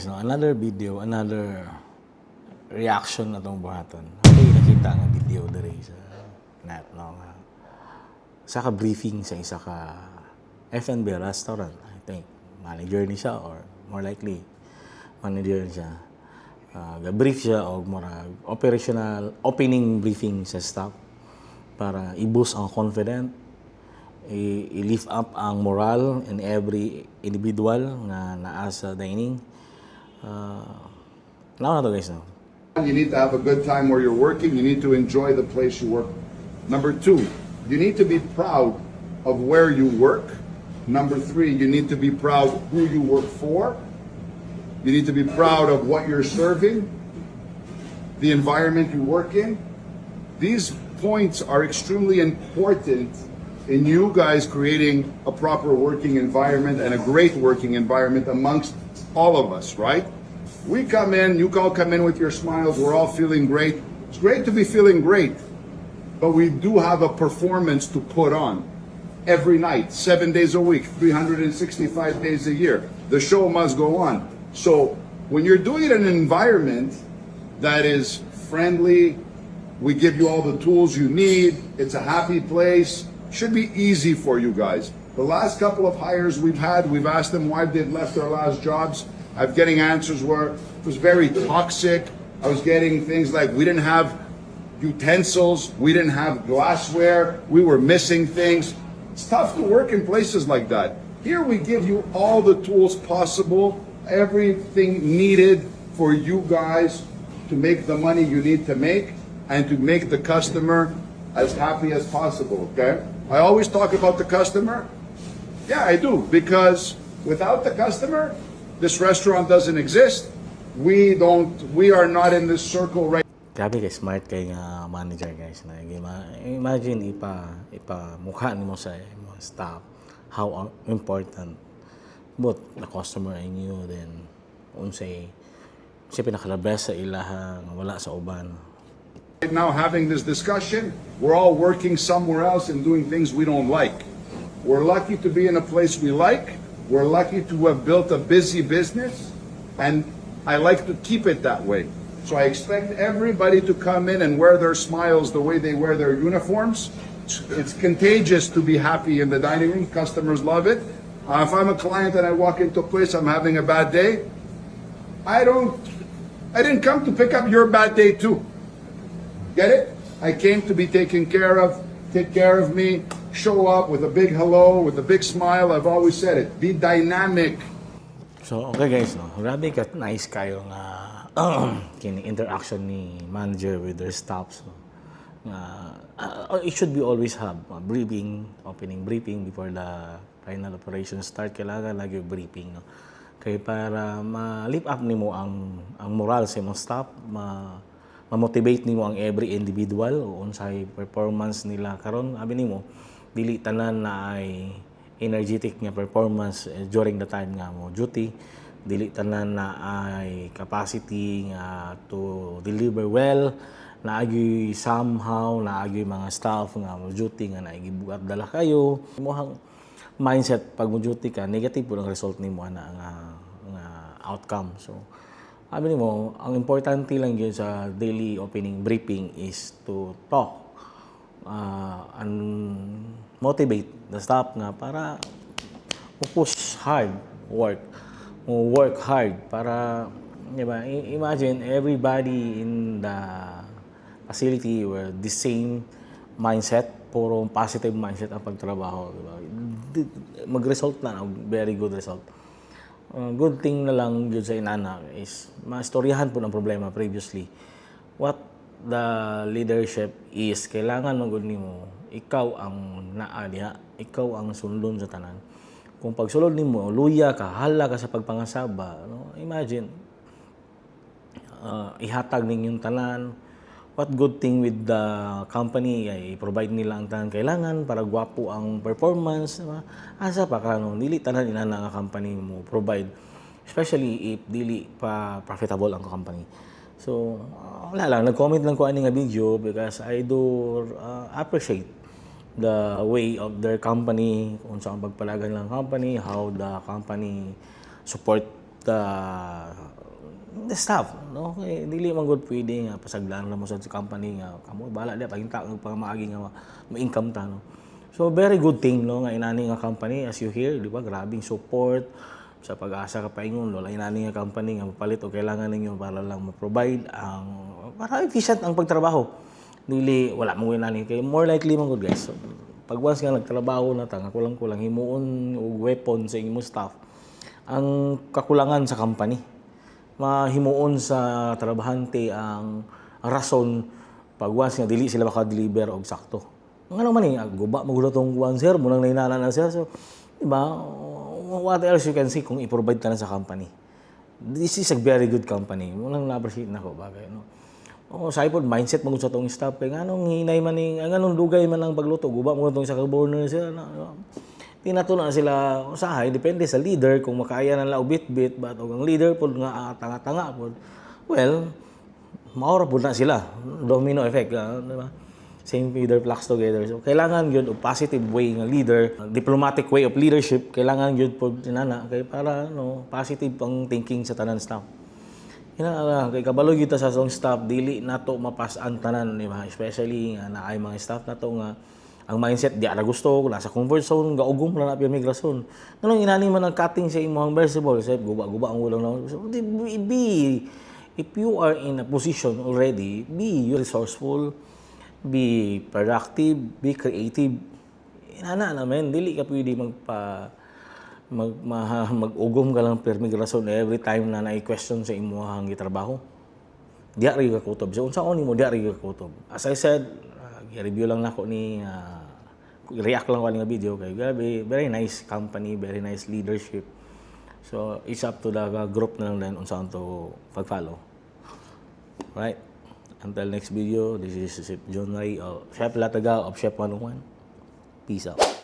guys, no, another video, another reaction na itong buhaton. Okay, nakita nga video dere sa net, no? Sa ka-briefing sa isa ka F&B restaurant, I think. Manager ni siya or more likely, manager ni siya. Ga-brief siya o murag operational opening briefing sa staff para i-boost ang confident, i-lift up ang moral in every individual na naa sa dining. Now na to guys, no? You need to have a good time where you're working. You need to enjoy the place you work. Number two, you need to be proud of where you work. Number three, you need to be proud who you work for. You need to be proud of what you're serving, the environment you work in. These points are extremely important in you guys creating a proper working environment and a great working environment amongst all of us, right? We come in, you all come in with your smiles, we're all feeling great. It's great to be feeling great, but we do have a performance to put on every night, 7 days a week, 365 days a year. The show must go on. So when you're doing it in an environment that is friendly, we give you all the tools you need, it's a happy place, should be easy for you guys. The last couple of hires we've had, we've asked them why they'd left their last jobs. I'm getting answers where it was very toxic. I was getting things like we didn't have utensils, we didn't have glassware, we were missing things. It's tough to work in places like that. Here we give you all the tools possible, everything needed for you guys to make the money you need to make and to make the customer as happy as possible, okay? I always talk about the customer. Yeah, I do, because without the customer, this restaurant doesn't exist. We are not in this circle right. Grabe kay smart kay nga manager guys na imagine mukha nimo sa mga staff how important both the customer and you then unsay pinakalabas sa ilaha nga wala sa uban. Right now having this discussion, we're all working somewhere else and doing things we don't like. We're lucky to be in a place we like. We're lucky to have built a busy business, and I like to keep it that way. So I expect everybody to come in and wear their smiles the way they wear their uniforms. It's contagious to be happy in the dining room. Customers love it. If I'm a client and I walk into a place, I'm having a bad day, I didn't come to pick up your bad day too. Get it? I came to be taken care of, take care of me, show up with a big hello, with a big smile. I've always said it. Be dynamic. So, okay guys, no? Grabe ka nice kayo nga kini interaction ni manager with their staff. So, it should be always have a briefing, opening briefing before the final operation start. Kailangan lagi briefing, no? Kaya para ma-lift up nimo ang moral sa imong staff, ma-motivate nimo ang every individual o unsay performance nila karon abi nimo dili tanan na ay energetic nga performance during the time nga mo duty, dili tanan na ay capacity nga to deliver well, naagi somehow naagi mga staff nga mo duty nga naigibugat dala kayo imong mindset pag mo duty ka negative po ang result nimo ana nga outcome. So sabi mo, ang importante lang yun sa daily opening briefing is to talk and motivate the staff nga para push hard, work hard para, di ba, imagine everybody in the facility were the same mindset, puro positive mindset ang pagtrabaho, di ba? Mag-result na, very good result. Good thing na lang yun sa inana is maistoryahan po ng problema previously. What the leadership is, kailangan magod nimo ikaw ang naa diha, ikaw ang sundon sa tanan. Kung pagsulod nimo luya ka, hala ka sa pagpangasaba, no? Imagine ihatag ninyong tanan. What good thing with the company ay provide nila ang tanan kailangan para gwapo ang performance, diba? Asa pa ka no dili tanan inana nga company mo provide, especially if dili pa profitable ang company. So wala lang, nag-comment lang ko ani nga video because I do appreciate the way of their company, unsa ang pagpalagan ng company, how the company support the the staff, no? Kay dili man gud pwede nga pasaglaan na mo sa company nga kamo bala di paginta ng pangmaagi nga ma-income ta, no? So very good thing, no, nga inani nga company as you hear, di ba? Grabing support sa pag-asa ka paingon, wala inani nga company nga mapalit o kailangan ninyo para lang ma-provide ang para efficient ang pagtrabaho. Dili wala mo inani kay more likely man gud guys. So, pag once nga nagtrabaho na ta nga kulang-kulang himuon og weapon sa imong staff, ang kakulangan sa company mahimuon sa trabahante ang rason pag once nga dili sila maka-deliver og sakto. Nga naman guba magulo tong kuan sir, munang nainana na sir. So, di ba, what else you can see kung i-provide ka na sa company. This is a very good company. Munang na-appreciate na ko bagay, no? O, sa ipod, mindset mo sa tong staff, kaya nganong hinay man nganong dugay man ang pagluto, guba mo tong sa burner sila, tinatunan sila usahay depende sa leader kung makaya na la bit-bit but ang leader pod nga tanga-tanga pod well maura pod na sila domino effect di ba same feather flocks together so kailangan gyud og positive way nga leader diplomatic way of leadership kailangan gyud pod inana kay para no positive ang thinking sa tanan staff kay kabalo gyud ta sa song staff dili nato mapas-an tanan di ba especially nga naay mga staff nato nga ang mindset di ara gusto nasa comfort zone gaugom na na migrasyon nganong inani man ang cutting sa imong vegetable sa guba-guba ang ulang na so, be if you are in a position already be resourceful be productive be creative inana naman dili ka pwede mag-ugom ka lang per migrasyon every time na na-question sa imong gitrabaho di ari ka kutob so unsa ni mo di ari ka kutob as I said i-review lang nako ni react lang ko nga video kay grabe very nice company very nice leadership so it's up to the group na lang din unsa to pag-follow right until next video this is Chef John Ray Chef Lataga of Chef 101 peace out.